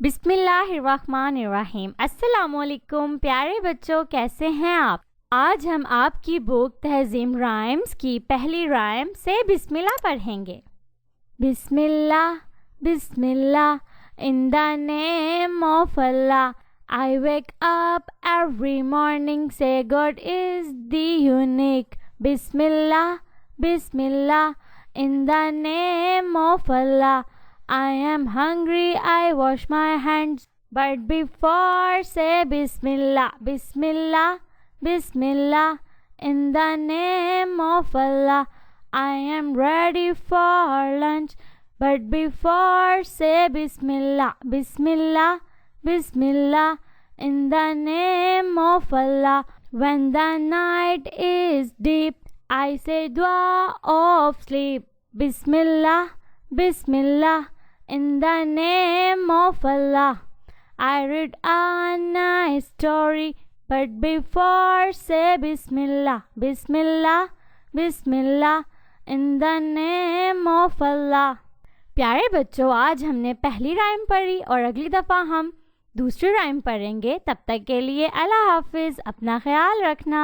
बिस्मिल्लाहिर्रहमानिर्रहीम। अस्सलामुअलैकुम प्यारे बच्चों, कैसे हैं आप? आज हम आपकी बुक तहज़ीम राइम्स की पहली राइम से बिस्मिल्लाह पढ़ेंगे। बिस्मिल्लाह बिस्मिल्लाह in the name of Allah. I wake up every morning, say God is the unique. Bismillah Bismillah in the name of Allah. I am hungry, I wash my hands, but before say Bismillah, Bismillah, Bismillah, in the name of Allah. I am ready for lunch, but before say Bismillah, Bismillah, Bismillah, in the name of Allah. When the night is deep, I say dua of sleep. Bismillah, Bismillah, in the name of Allah. I read a nice story, but before say Bismillah, Bismillah, Bismillah, in the name of Allah. प्यारे बच्चों, आज हमने पहली rhyme पढ़ी और अगली दफ़ा हम दूसरी राइम पढ़ेंगे। तब तक के लिए अल्लाह हाफिज़, अपना ख्याल रखना।